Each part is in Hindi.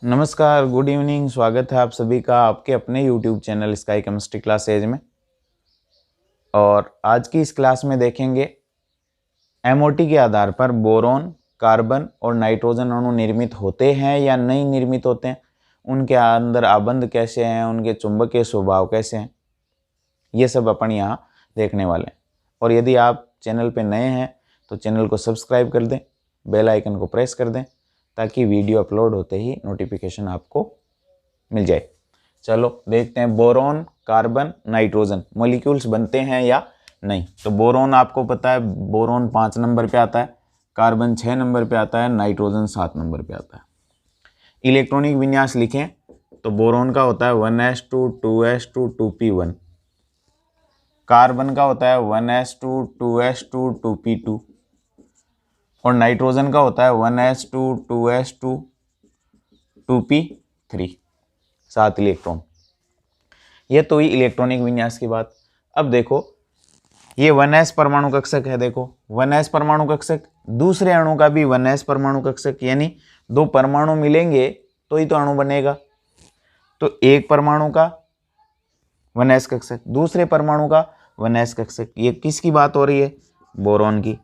नमस्कार, गुड इवनिंग। स्वागत है आप सभी का आपके अपने YouTube channel sky chemistry classes में। और आज की इस क्लास में देखेंगे MOT के आधार पर बोरॉन, कार्बन और नाइट्रोजन अणु निर्मित होते हैं या नहीं निर्मित होते हैं, उनके अंदर आबंध कैसे हैं, उनके चुंबकीय स्वभाव कैसे हैं, ये सब अपन यहाँ देखने वाले हैं। और यदि आप चैनल पे नए हैं तो चैनल को सब्सक्राइब कर दें, बेल आइकन को प्रेस कर दें ताकि वीडियो अपलोड होते ही नोटिफिकेशन आपको मिल जाए। चलो देखते हैं बोरॉन, कार्बन, नाइट्रोजन मॉलिक्यूल्स बनते हैं या नहीं। तो बोरॉन आपको पता है, बोरॉन 5 नंबर पे आता है, कार्बन 6 नंबर पे आता है, नाइट्रोजन 7 नंबर पे आता है। इलेक्ट्रॉनिक विन्यास लिखें तो बोरॉन का होता है 1s2 2s2 2p1, कार्बन का होता है 1s2 2s2 2p2 और नाइट्रोजन का होता है 1s2 2s2 2p3, 7 इलेक्ट्रॉन। ये तो ही इलेक्ट्रॉनिक विन्यास की बात। अब देखो ये 1s परमाणु कक्षक है। देखो 1s परमाणु कक्षक, दूसरे अणु का भी 1s परमाणु कक्षक, यानी 2 परमाणु मिलेंगे तो ही तो अणु बनेगा। तो एक परमाणु का 1s कक्षक, दूसरे परमाणु का 1s कक्षक। ये किसकी बात हो रही है? बोरॉन की।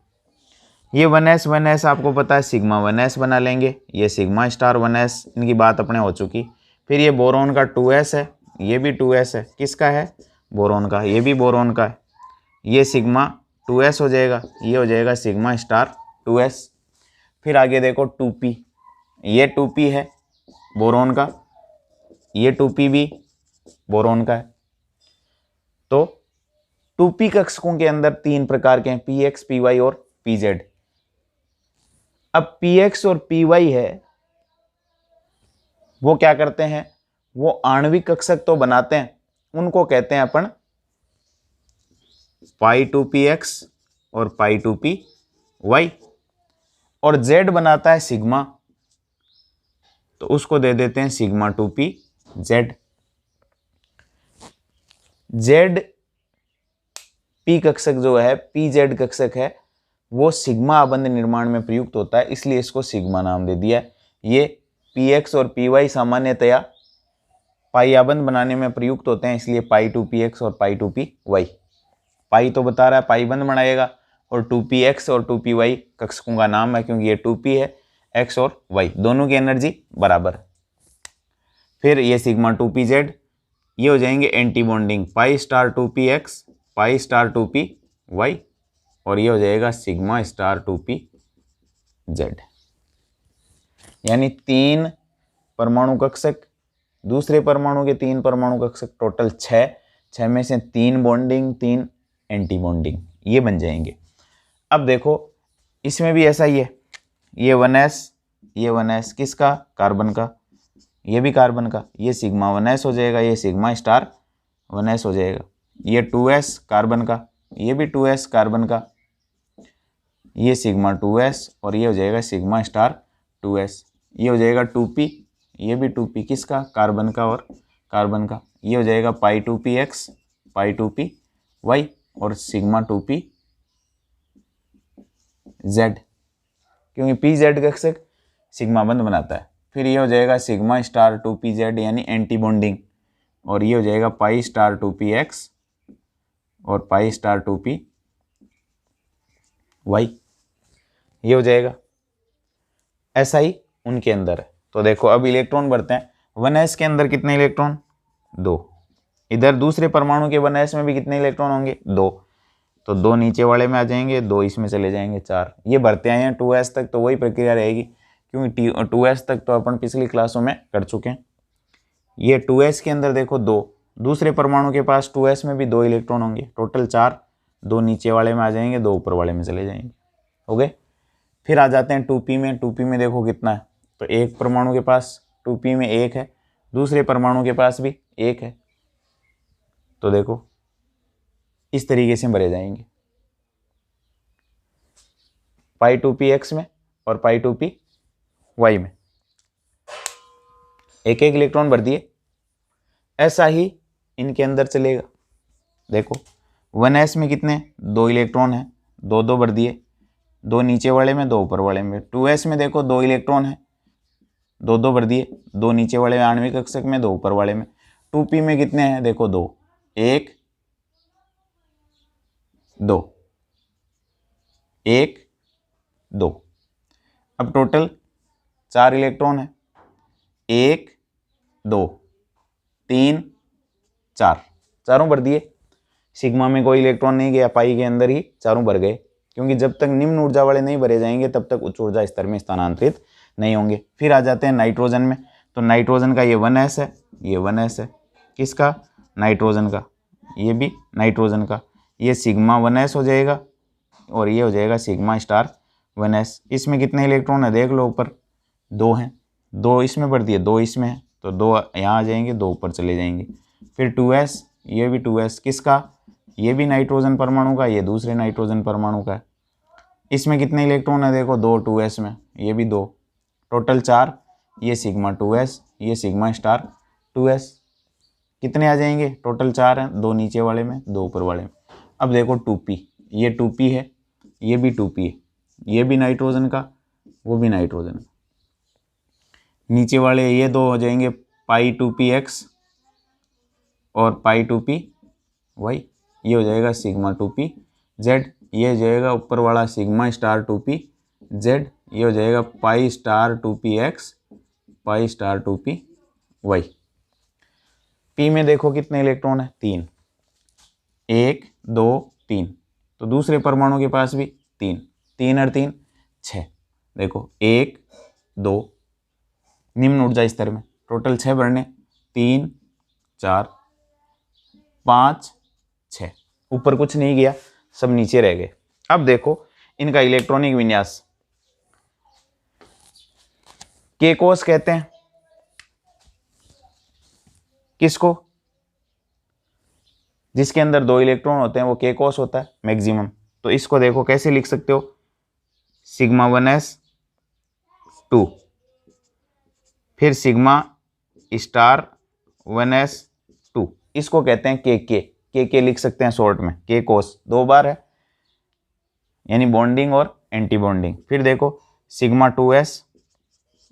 ये 1s आपको पता है, सिग्मा 1s बना लेंगे, ये सिग्मा स्टार 1s, इनकी बात अपने हो चुकी। फिर ये बोरॉन का 2s है, ये भी 2s है। किसका है? बोरॉन का। ये भी बोरॉन का है। ये सिग्मा 2s हो जाएगा, ये हो जाएगा सिग्मा स्टार 2s। फिर आगे देखो 2p, ये 2p है बोरॉन का, ये 2p भी बोरॉन का है। तो 2p कक्षकों के अंदर 3 प्रकार के हैं, px, py और pz। अब px और py है, वो क्या करते हैं? वो आणविक कक्षक तो बनाते हैं, उनको कहते हैं अपन π2px और π2py। और z बनाता है सिग्मा, तो उसको दे देते हैं सिग्मा 2pz। z p कक्षक जो है, pz कक्षक है, वो सिग्मा आबंध निर्माण में प्रयुक्त होता है, इसलिए इसको सिग्मा नाम दे दिया। ये px और py सामान्यतया पाई आबंध बनाने में प्रयुक्त होते हैं, इसलिए π2px और π2py। पाई तो बता रहा है पाई बंध बनाएगा, और 2px और 2py कक्षकों का नाम है, क्योंकि ये 2p है, x और y दोनों की एनर्जी बराबर है। फिर ये सिग्मा 2pz, ये हो जाएंगे anti bonding, pi star 2px, pi star 2py, और ये हो जाएगा सिग्मा स्टार 2pz। यानी 3 परमाणु कक्षक, दूसरे परमाणु के 3 परमाणु कक्षक, टोटल 6 में से 3 बॉन्डिंग, 3 एंटी बॉन्डिंग, ये बन जाएंगे। अब देखो इसमें भी ऐसा ही है, ये 1s, ये 1s किसका? कार्बन का, ये भी कार्बन का, ये सिग्मा 1s हो जाएगा, ये सिग्मा स्टार 1s हो जाएगा। ये 2s कार्बन का, ये भी 2s कार्बन का, ये सिग्मा 2s और ये हो जाएगा सिग्मा स्टार 2s। ये हो जाएगा 2p, ये भी 2p किसका? कार्बन का और कार्बन का। ये हो जाएगा π2px, π2py और सिग्मा 2pz, क्योंकि pz कक्षक सिग्मा बंध बनाता है। फिर ये हो जाएगा सिग्मा स्टार 2pz यानी एंटी बॉन्डिंग, और ये हो जाएगा पाई स्टार 2px और पाई स्टार 2py, ये हो जाएगा। ऐसा ही उनके अंदर है। तो देखो अब इलेक्ट्रॉन बढ़ते हैं। 1s के अंदर कितने इलेक्ट्रॉन? 2। इधर दूसरे परमाणु के 1s में भी कितने इलेक्ट्रॉन होंगे? 2। तो 2 नीचे वाले में आ जाएंगे, 2 इसमें चले जाएंगे, 4। ये बढ़ते आए हैं 2s तक, तो वही प्रक्रिया रहेगी, क्योंकि 2s तक तो अपन पिछली क्लासों में कर चुके हैं। ये 2s के अंदर देखो 2, दूसरे परमाणु के पास 2s में भी 2 इलेक्ट्रॉन होंगे, टोटल 4। 2 नीचे वाले में आ जाएंगे, 2 ऊपर वाले में चले जाएंगे, हो गए। फिर आ जाते हैं 2p में। 2p में देखो कितना है, तो एक परमाणु के पास 2p में 1 है, दूसरे परमाणु के पास भी 1 है। तो देखो इस तरीके से भरे जाएंगे, π2px में और π2py में एक एक इलेक्ट्रॉन भर दिए। ऐसा ही इनके अंदर चलेगा। देखो 1s में कितने? 2 इलेक्ट्रॉन हैं, 2 2 भर दिए, 2 नीचे वाले में, 2 ऊपर वाले में। 2s में देखो 2 इलेक्ट्रॉन है, दो दो भर दिए, दो नीचे वाले आणविक कक्षक में, दो ऊपर वाले में। 2p में कितने हैं देखो, दो, 1 2 1 2। अब टोटल 4 इलेक्ट्रॉन है, 1 2 3 4, चारों भर दिए। सिग्मा में कोई इलेक्ट्रॉन नहीं गया, पाई के अंदर ही चारों भर गए, क्योंकि जब तक निम्न ऊर्जा वाले नहीं भरे जाएंगे तब तक उच्च ऊर्जा स्तर में स्थानांतरित नहीं होंगे। फिर आ जाते हैं नाइट्रोजन में। तो नाइट्रोजन का ये 1s है, ये 1s है, किसका, नाइट्रोजन का, ये भी नाइट्रोजन का। ये सिग्मा 1s हो जाएगा और ये हो जाएगा सिग्मा स्टार 1s। इसमें कितने इलेक्ट्रॉन है देख लो, ऊपर 2 हैं, 2 इसमें भर दिए, 2 इसमें है, तो 2 यहाँ आ जाएंगे, 2 ऊपर चले जाएंगे। फिर 2s, ये भी 2s, किसका, ये भी नाइट्रोजन परमाणु का, ये दूसरे नाइट्रोजन परमाणु का है। इसमें कितने इलेक्ट्रॉन है देखो, 2 2s में, ये भी 2, टोटल 4। ये सिग्मा 2s, ये सिग्मा स्टार 2s, कितने आ जाएंगे, टोटल 4 हैं, 2 नीचे वाले में, 2 ऊपर वाले में। अब देखो 2p, ये 2p है, ये भी 2p है, ये भी नाइट्रोजन का, वो भी नाइट्रोजन का। नीचे वाले ये 2 हो जाएंगे पाई 2px और पाई 2py, ये हो जाएगा सिग्मा 2pz। ये हो जाएगा ऊपर वाला सिग्मा स्टार 2pz, ये हो जाएगा pi star 2px, pi star 2py। p में देखो कितने इलेक्ट्रॉन है, 3, 1 2 3, तो दूसरे परमाणु के पास भी 3, 3 और 3 6, देखो 1 2, निम्न ऊर्जा स्तर में टोटल 6 भरने, 3 4 5 6, ऊपर कुछ नहीं गया, सब नीचे रह गए। अब देखो इनका इलेक्ट्रॉनिक विन्यास, के कोष कहते हैं किसको, जिसके अंदर 2 इलेक्ट्रॉन होते हैं वो के कोष होता है मैक्सिमम। तो इसको देखो कैसे लिख सकते हो, सिग्मा 1s 2, फिर सिग्मा स्टार 1s 2, इसको कहते हैं के लिख सकते हैं शॉर्ट में, के कोष 2 बार है, यानी बॉन्डिंग और एंटी बॉन्डिंग। फिर देखो sigma 2s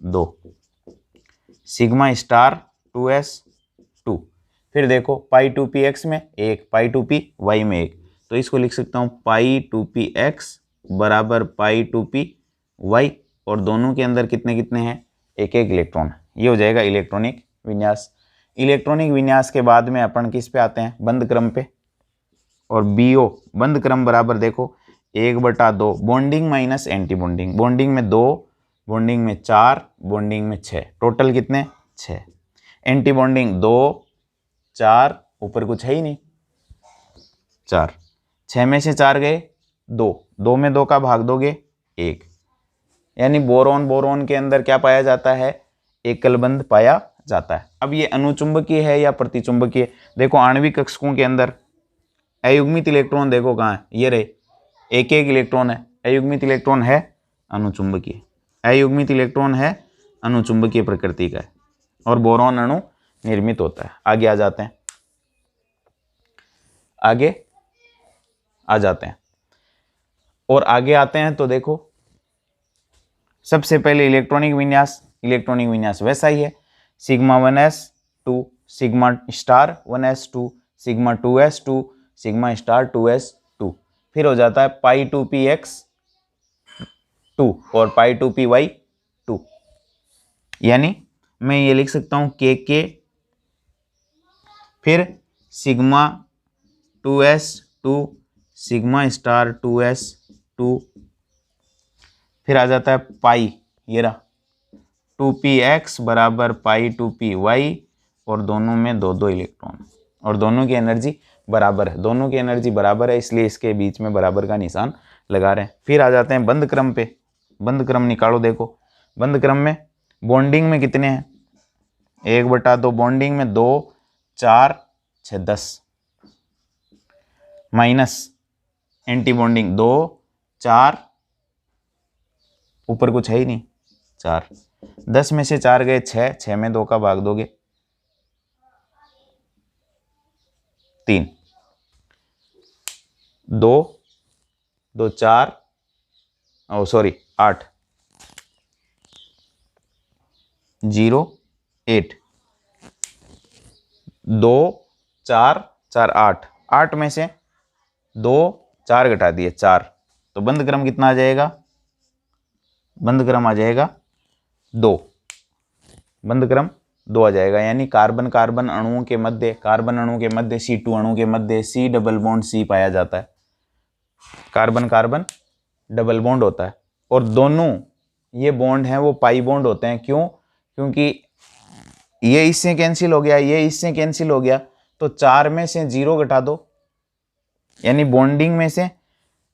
2, sigma star 2s 2, फिर देखो पाई 2px में 1, पाई 2py में 1, तो इसको लिख सकता हूँ पाई 2px बराबर पाई 2py, और दोनों के अंदर कितने कितने हैं, एक एक इलेक्ट्रॉन। ये हो जाएगा इलेक्ट्रॉनिक विन्यास। इलेक्ट्रॉनिक विन्यास के बाद में अपन किस पे आते हैं, बंद क्रम पे। और BO बंद क्रम बराबर देखो 1/2 bonding minus anti bonding, bonding में 2, बॉन्डिंग में 4, बॉन्डिंग में 6, टोटल कितने 6। एंटी बॉन्डिंग 2 4, ऊपर कुछ है ही नहीं, 4, 6 में से 4 गए 2, 2 में 2 का भाग दोगे 1, यानी बोरोन के अंदर क्या पाया जाता है, एकल बंध पाया जाता है। अब ये अनुचुंबकीय है या प्रतिचुंबकीय, देखो आणविक कक्षकों के अंदर अयुग्मित इलेक्ट्रॉन देखो कहाँ है, ये रहे, एक एक इलेक्ट्रॉन है, अयुग्मित इलेक्ट्रॉन है अनुचुंबकीय, अयुग्मित इलेक्ट्रॉन है अनुचुंबकीय प्रकृति का है, और बोरॉन अणु निर्मित होता है। आगे आ जाते हैं, आगे आ जाते हैं, और आगे आते हैं तो देखो सबसे पहले इलेक्ट्रॉनिक विन्यास वैसा ही है, sigma 1s 2, sigma star 1s 2, sigma 2s 2, sigma star 2s 2, फिर हो जाता है पाई 2px 2 और पाई 2py 2, यानी मैं ये लिख सकता हूँ के, फिर sigma 2s 2, sigma star 2s 2, फिर आ जाता है पाई, ये रहा 2px बराबर पाई 2py, और दोनों में 2 इलेक्ट्रॉन, और दोनों की एनर्जी बराबर है, दोनों की एनर्जी बराबर है, इसलिए इसके बीच में बराबर का निशान लगा रहे हैं। फिर आ जाते हैं बंद क्रम पे, बंद क्रम निकालो, देखो बंद क्रम में बॉन्डिंग में कितने हैं, 1/2 बॉन्डिंग में 2 4 6 10, माइनस एंटी बॉन्डिंग 2 4, ऊपर कुछ है ही नहीं 4, 10 में से 4 गए 6, 6 में 2 का भाग दोगे 3, 2 2 4, ओ सॉरी 8, 0 8 2 4 4 8, 8 में से 2 4 घटा दिए 4, तो बंद क्रम कितना आ जाएगा? बंद क्रम आ जाएगा 2, बंद क्रम 2 आ जाएगा। यानी कार्बन कार्बन अणुओं के मध्य, कार्बन अणु के मध्य C2 अणु के मध्य C डबल बॉन्ड C पाया जाता है। कार्बन कार्बन डबल बॉन्ड होता है और दोनों ये बॉन्ड हैं वो पाई बॉन्ड होते हैं। क्यों? क्योंकि ये इससे कैंसिल हो गया, ये इससे कैंसिल हो गया, तो 4 में से 0 घटा दो, यानी बॉन्डिंग में से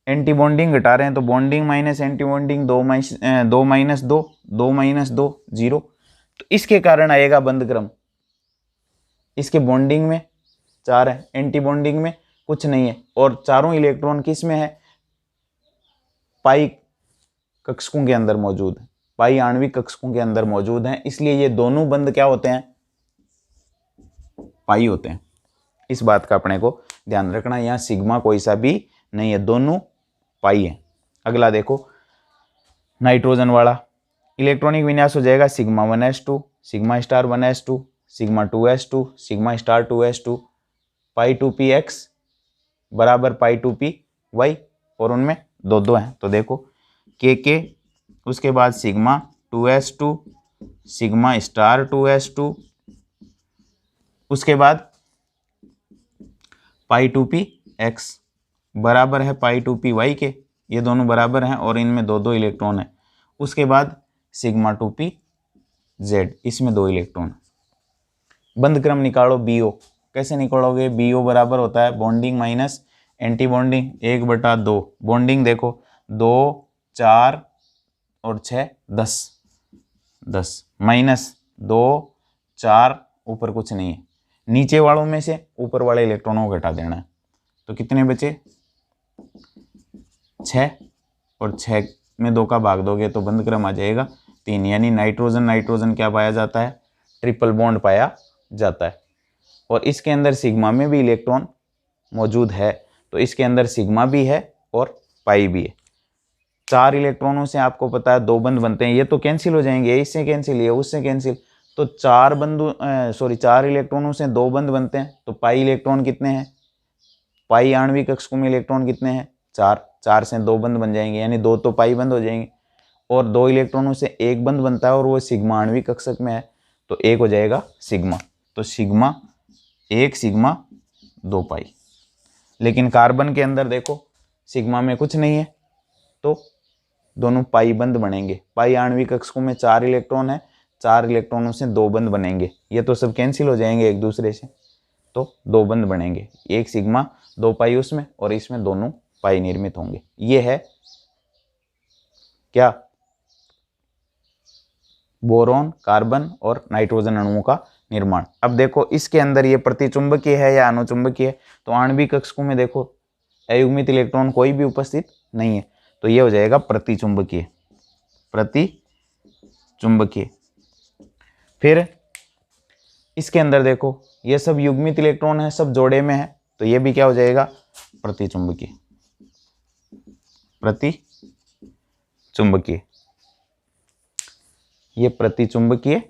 एंटी बॉन्डिंग घटा रहे हैं, तो bonding minus anti bonding 2 minus 2 2 minus 2 0, तो इसके कारण आएगा बंद क्रम। इसके बॉन्डिंग में 4 है, एंटी बॉन्डिंग में कुछ नहीं है, और चारों इलेक्ट्रॉन किस में है? पाई कक्षकों के अंदर मौजूद है, पाई आणविक कक्षकों के अंदर मौजूद हैं, इसलिए ये दोनों बंद क्या होते हैं? पाई होते हैं। इस बात का अपने को ध्यान रखना, यहाँ सिग्मा कोई सा भी नहीं है, दोनों पाई है। अगला देखो नाइट्रोजन वाला, इलेक्ट्रॉनिक विन्यास हो जाएगा sigma 1s2, sigma star 1s2, sigma 2s2, sigma star 2s2, पाई 2px बराबर पाई 2py, और उनमें दो दो हैं, तो देखो के, उसके बाद sigma 2s2, sigma star 2s2, उसके बाद पाई 2px बराबर है पाई 2py के, ये दोनों बराबर हैं और इनमें दो दो इलेक्ट्रॉन है। उसके बाद सिग्मा 2pz, इसमें 2 इलेक्ट्रॉन। बंद क्रम निकालो BO, कैसे निकालोगे? BO बराबर होता है bonding minus anti bonding 1/2, bonding देखो 2 4 और 6 10 10 माइनस 2 4, ऊपर कुछ नहीं है, नीचे वालों में से ऊपर वाले इलेक्ट्रॉनों को घटा देना है, तो कितने बचे? 6, और 6 में 2 का भाग दोगे तो बंद क्रम आ जाएगा 3, यानी नाइट्रोजन नाइट्रोजन क्या पाया जाता है? ट्रिपल बॉन्ड पाया जाता है। और इसके अंदर सिग्मा में भी इलेक्ट्रॉन मौजूद है, तो इसके अंदर सिग्मा भी है और पाई भी है। 4 इलेक्ट्रॉनों से आपको पता है 2 बंध बनते हैं, ये तो कैंसिल हो जाएंगे, इससे कैंसिल, ये उससे कैंसिल, तो 4 इलेक्ट्रॉनों से 2 बंध बनते हैं, तो पाई इलेक्ट्रॉन कितने हैं? पाई आणविक कक्षकों में इलेक्ट्रॉन कितने हैं? 4, 4 से 2 बंध बन जाएंगे, यानी 2 तो पाई बंध हो जाएंगे, और 2 इलेक्ट्रॉनों से 1 बंध बनता है और वो सिग्मा आणविक कक्षक में है, तो 1 हो जाएगा सिग्मा, तो सिग्मा 1 सिग्मा 2 पाई। लेकिन कार्बन के अंदर देखो सिग्मा में कुछ नहीं है, तो दोनों पाई बंध बनेंगे। पाई आणविक कक्षकों में 4 इलेक्ट्रॉन है, 4 इलेक्ट्रॉनों से 2 बंध बनेंगे, ये तो सब कैंसिल हो जाएंगे एक दूसरे से, तो 2 बंध बनेंगे, 1 सिग्मा 2 पाई उसमें, और इसमें दोनों पाई निर्मित होंगे। ये है क्या? बोरॉन, कार्बन और नाइट्रोजन अणुओं का निर्माण। अब देखो इसके अंदर ये प्रतिचुंबकीय है या अनुचुंबकीय है, तो आणविक कक्षकों में देखो अयुग्मित इलेक्ट्रॉन कोई भी उपस्थित नहीं है, तो ये हो जाएगा प्रतिचुंबकीय, प्रतिचुंबकीय। फिर इसके अंदर देखो ये सब युग्मित इलेक्ट्रॉन है, सब जोड़े में है, तो ये भी क्या हो जाएगा? प्रतिचुंबकीय, प्रतिचुंबकीय, ये प्रतिचुंबकीय,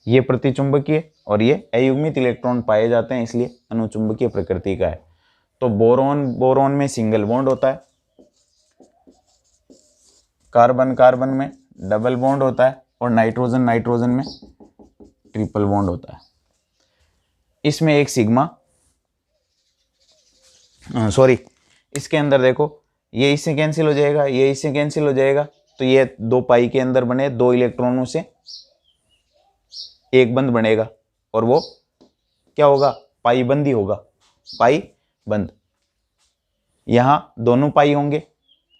ये प्रतिचुंबकीय, और ये अयुग्मित इलेक्ट्रॉन पाए जाते हैं, इसलिए अनुचुंबकीय प्रकृति का है। तो बोरॉन में सिंगल बॉन्ड होता है, कार्बन कार्बन में डबल बॉन्ड होता है, और नाइट्रोजन में ट्रिपल बॉन्ड होता है। इसमें एक सिग्मा इसके अंदर देखो ये इससे कैंसिल हो जाएगा, ये इससे कैंसिल हो जाएगा, तो ये 2 पाई के अंदर बने 2 इलेक्ट्रॉनों से 1 बंध बनेगा, और वो क्या होगा? पाई बंद ही होगा, पाई बंद। यहां दोनों पाई होंगे,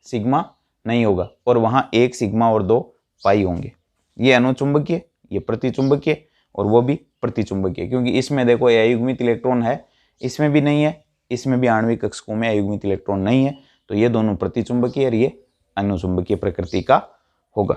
सिग्मा नहीं होगा, और वहां 1 सिग्मा और 2 पाई होंगे। ये अनुचुंबकीय, ये प्रतिचुंबकीय, और वो भी प्रतिचुंबकीय, क्योंकि इसमें देखो अयुग्मित इलेक्ट्रॉन है, इसमें भी नहीं है, इसमें भी आणविक कक्षकों में अयुग्मित इलेक्ट्रॉन नहीं है, तो ये दोनों प्रतिचुंबकीय और ये अनुचुंबकीय प्रकृति का होगा।